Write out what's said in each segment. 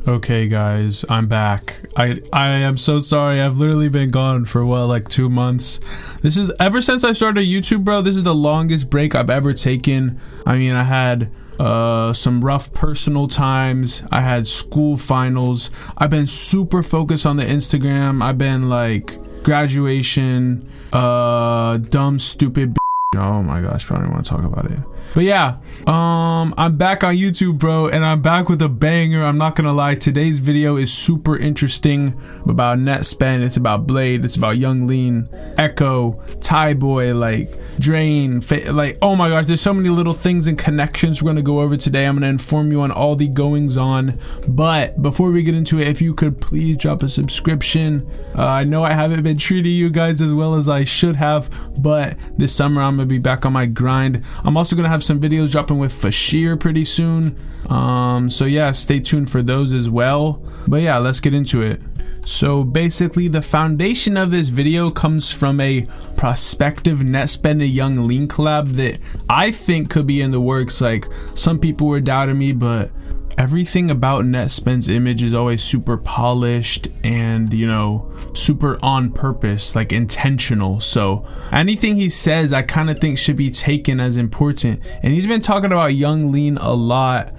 Okay guys, I'm back. I am so sorry. I've literally been gone for like 2 months. This is ever since I started YouTube, bro. This is the longest break I've ever taken. I mean, I had some rough personal times. I had school finals. I've been super focused on the Instagram. I've been like graduation, dumb, stupid. Oh my gosh, probably don't want to talk about it. But yeah, I'm back on YouTube, bro, and I'm back with a banger. I'm not gonna lie, today's video is super interesting about Nettspend. It's about Blade, it's about Yung Lean, Echo, ThaiBoy, like Drain, like oh my gosh, there's so many little things and connections we're gonna go over today. I'm gonna inform you on all the goings on. But before we get into it, if you could please drop a subscription. I know I haven't been treating you guys as well as I should have, but this summer I'm gonna be back on my grind. I'm also gonna have some videos dropping with Fashir pretty soon, so yeah, stay tuned for those as well. But yeah, let's get into it. So basically, the foundation of this video comes from a prospective Nettspend and Yung Lean collab that I think could be in the works. Like, some people were doubting me, but everything about Nettspend's image is always super polished and, you know, super on purpose, like intentional. So anything he says, I kind of think should be taken as important. And he's been talking about Yung Lean a lot.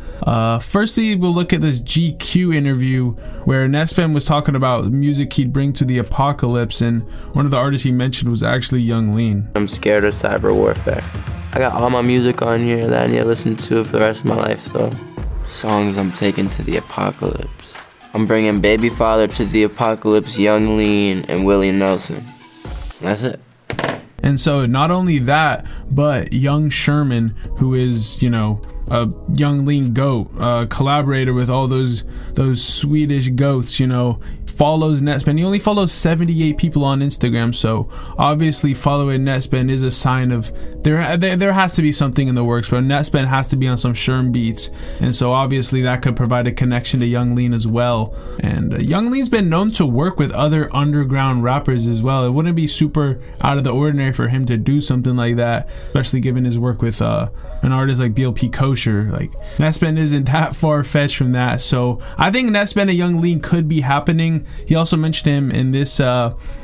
Firstly, we'll look at this GQ interview where Nettspend was talking about the music he'd bring to the apocalypse, and one of the artists he mentioned was actually Yung Lean. I'm scared of cyber warfare. I got all my music on here that I need to listen to for the rest of my life, so songs I'm taking to the apocalypse. I'm bringing Baby Father to the apocalypse, Yung Lean, and Willie Nelson. That's it. And so not only that, but Young Sherman, who is, you know, a Yung Lean goat, collaborator with all those Swedish goats, you know, follows Nettspend. He only follows 78 people on Instagram, so obviously following Nettspend is a sign of there has to be something in the works, but Nettspend has to be on some Sherm beats, and so obviously that could provide a connection to Yung Lean as well. And Yung Lean's been known to work with other underground rappers as well. It wouldn't be super out of the ordinary for him to do something like that, especially given his work with an artist like BLP Kosher. Like, Nettspend isn't that far-fetched from that, so I think Nettspend and Yung Lean could be happening. He also mentioned him in this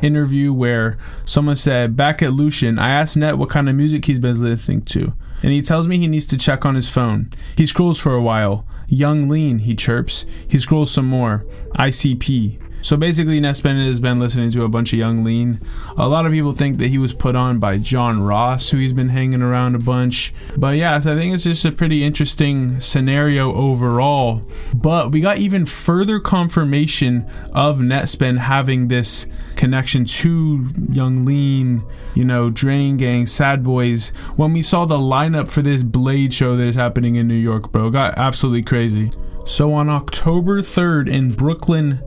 interview where someone said, back at Lucian, I asked Nett what kind of music he's been listening to, and he tells me he needs to check on his phone. He scrolls for a while. Yung Lean, he chirps. He scrolls some more. ICP. So basically, Nettspend has been listening to a bunch of Yung Lean. A lot of people think that he was put on by John Ross, who he's been hanging around a bunch. But yeah, so I think it's just a pretty interesting scenario overall. But we got even further confirmation of Nettspend having this connection to Yung Lean, you know, Drain Gang, Sad Boys, when we saw the lineup for this Blade show that is happening in New York, bro. It got absolutely crazy. So on October 3rd in Brooklyn,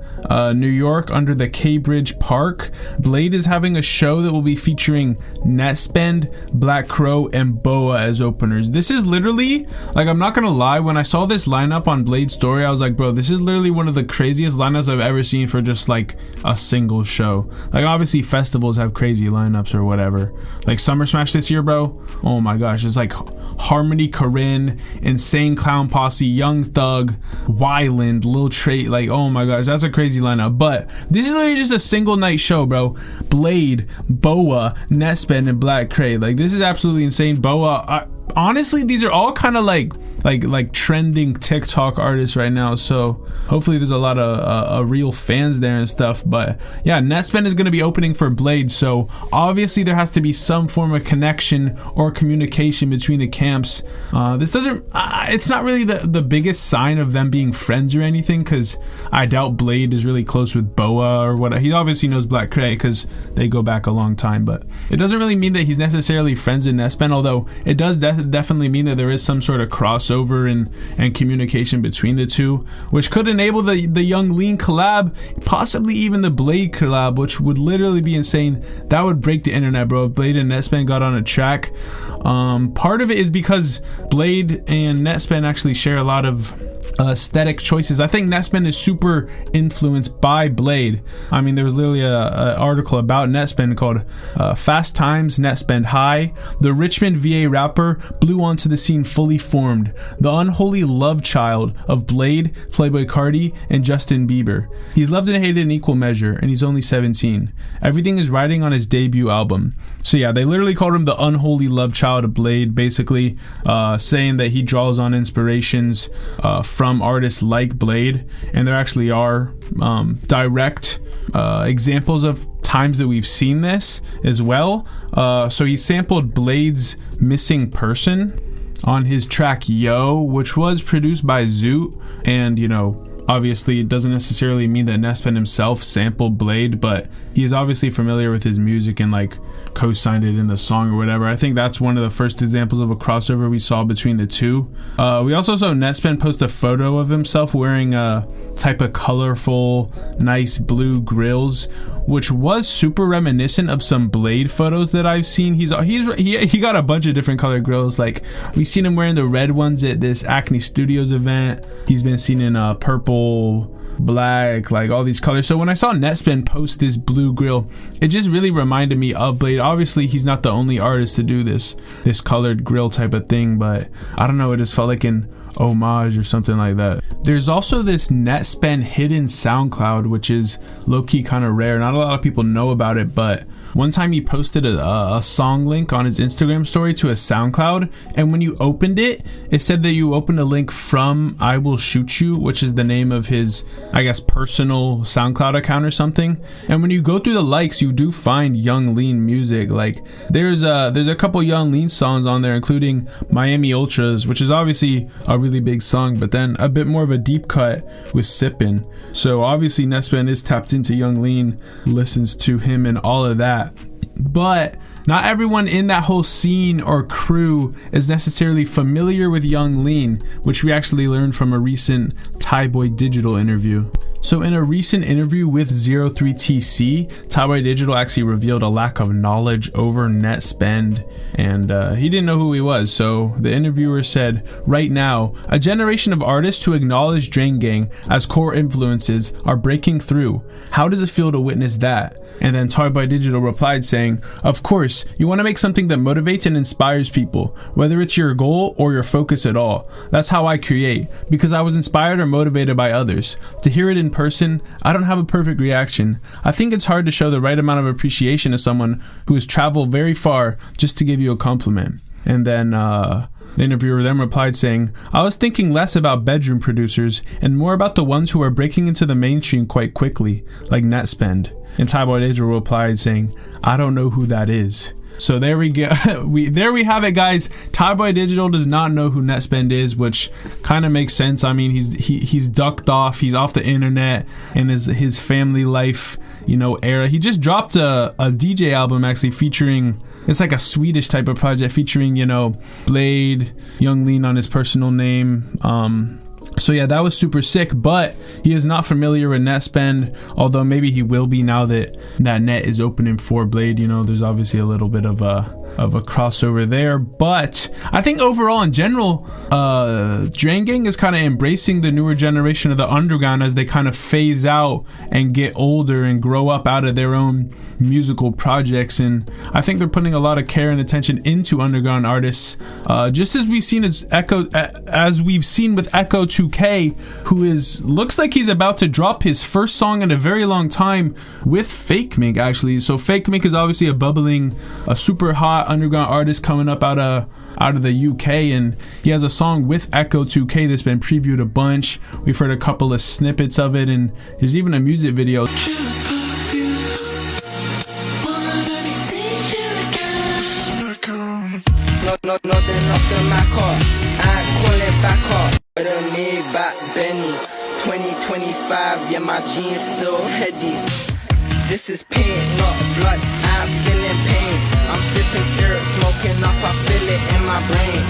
New York, under the K Bridge Park, Blade is having a show that will be featuring Nettspend, Black Crow, and Boa as openers. This is literally, like, I'm not gonna lie, when I saw this lineup on Blade's story, I was like, bro, this is literally one of the craziest lineups I've ever seen for just like a single show. Like, obviously festivals have crazy lineups or whatever. Like Summer Smash this year, bro, oh my gosh, it's like Harmony Korine, Insane Clown Posse, Young Thug, Wyland, Lil Trait, like, oh my gosh, that's a crazy lineup. But this is literally just a single night show, bro. Blade, Boa, Nettspend, and Black Crow. Like, this is absolutely insane. Boa, honestly, these are all kind of like trending TikTok artists right now, so hopefully there's a lot of real fans there and stuff. But yeah, Nettspend is going to be opening for Blade, so obviously there has to be some form of connection or communication between the camps. This doesn't it's not really the biggest sign of them being friends or anything, because I doubt Blade is really close with Boa or what. He obviously knows Black Crow because they go back a long time, but it doesn't really mean that he's necessarily friends with Nettspend, although it does definitely mean that there is some sort of crossover and communication between the two, which could enable the Yung Lean collab, possibly even the Blade collab, which would literally be insane. That would break the internet, bro, if Blade and Nettspend got on a track. Part of it is because Blade and Nettspend actually share a lot of aesthetic choices. I think Nettspend is super influenced by Blade. I mean, there was literally a article about Nettspend called Fast Times, Nettspend High. The Richmond VA rapper blew onto the scene fully formed. The unholy love child of Blade, Playboi Carti, and Justin Bieber. He's loved and hated in equal measure, and he's only 17. Everything is riding on his debut album. So yeah, they literally called him the unholy love child of Blade, basically saying that he draws on inspirations from artists like Blade, and there actually are direct examples of times that we've seen this as well. So he sampled Blade's Missing Person on his track Yo, which was produced by Zoot, and obviously it doesn't necessarily mean that Nettspend himself sampled Blade, but he is obviously familiar with his music and like co-signed it in the song or whatever. I think that's one of the first examples of a crossover we saw between the two. We also saw Nettspend post a photo of himself wearing a type of colorful, nice blue grills, which was super reminiscent of some Blade photos that I've seen. He got a bunch of different colored grills. Like we've seen him wearing the red ones at this Acne Studios event. He's been seen in purple, black, like all these colors. So when I saw Nettspend post this blue grill, it just really reminded me of Blade. Obviously he's not the only artist to do this colored grill type of thing, but I don't know, it just felt like an homage or something like that. There's also this Nettspend hidden SoundCloud, which is low-key kind of rare. Not a lot of people know about it, but one time he posted a song link on his Instagram story to a SoundCloud, and when you opened it, it said that you opened a link from I Will Shoot You, which is the name of his, I guess, personal SoundCloud account or something. And when you go through the likes, you do find Yung Lean music. Like there's a couple Yung Lean songs on there, including Miami Ultras, which is obviously a really big song, but then a bit more of a deep cut with Sippin'. So obviously Nettspend is tapped into Yung Lean, listens to him and all of that. But not everyone in that whole scene or crew is necessarily familiar with Yung Lean, which we actually learned from a recent ThaiBoy Digital interview. So in a recent interview with 03TC, ThaiBoy Digital actually revealed a lack of knowledge over Nettspend, and he didn't know who he was. So the interviewer said, right now, a generation of artists who acknowledge Drain Gang as core influences are breaking through. How does it feel to witness that? And then ThaiBoy Digital replied saying, of course, you want to make something that motivates and inspires people, whether it's your goal or your focus at all. That's how I create, because I was inspired or motivated by others. To hear it in person, I don't have a perfect reaction. I think it's hard to show the right amount of appreciation to someone who has traveled very far just to give you a compliment. And then the interviewer then replied saying, I was thinking less about bedroom producers and more about the ones who are breaking into the mainstream quite quickly, like Nettspend. And ThaiBoy Digital replied saying, I don't know who that is. So there we go. There we have it, guys. ThaiBoy Digital does not know who Nettspend is, which kind of makes sense. I mean, he's ducked off. He's off the internet in his family life, era. He just dropped a DJ album actually featuring, it's like a Swedish type of project featuring, Blade, Yung Lean on his personal name. So yeah, that was super sick, but he is not familiar with Nettspend, although maybe he will be now that Net is opening for Blade. There's obviously a little bit of a crossover there, but I think overall in general, Drain Gang is kind of embracing the newer generation of the underground as they kind of phase out and get older and grow up out of their own musical projects, and I think they're putting a lot of care and attention into underground artists, just as we've seen with Echo 2K, who looks like he's about to drop his first song in a very long time with Fake Mink actually. So Fake Mink is obviously a super hot underground artist coming up out of the UK, and he has a song with Echo 2K that's been previewed a bunch. We've heard a couple of snippets of it, and there's even a music video. Nothing off the Mac, I call it back up. With a Maybach Benny, 2025, yeah, my jeans still heady. This is pain, not blood, I'm feeling pain. I'm sipping syrup, smoking up, I feel it in my brain.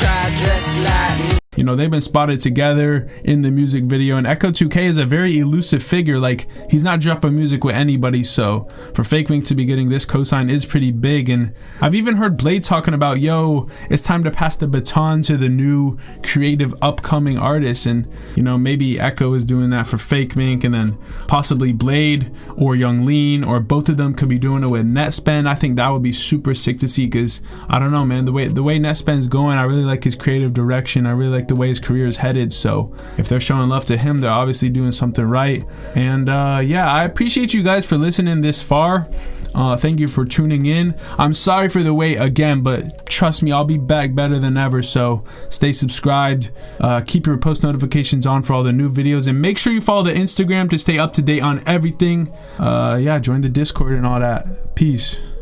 Try dress like me. you know, they've been spotted together in the music video. And Echo 2K is a very elusive figure. Like, he's not dropping music with anybody, so for Fake Mink to be getting this cosign is pretty big. And I've even heard Blade talking about, yo, it's time to pass the baton to the new creative upcoming artists. And, you know, maybe Echo is doing that for Fake Mink, and then possibly Blade or Yung Lean, or both of them could be doing it with Nettspend. I think that would be super sick to see, because I don't know, man, the way Nettspend's going, I really like his creative direction. I really like the way his career is headed. So if they're showing love to him, they're obviously doing something right. And yeah, I appreciate you guys for listening this far. Thank you for tuning in. I'm sorry for the wait again, but trust me, I'll be back better than ever. So stay subscribed, keep your post notifications on for all the new videos, and make sure you follow the Instagram to stay up to date on everything. Yeah, join the Discord and all that. Peace.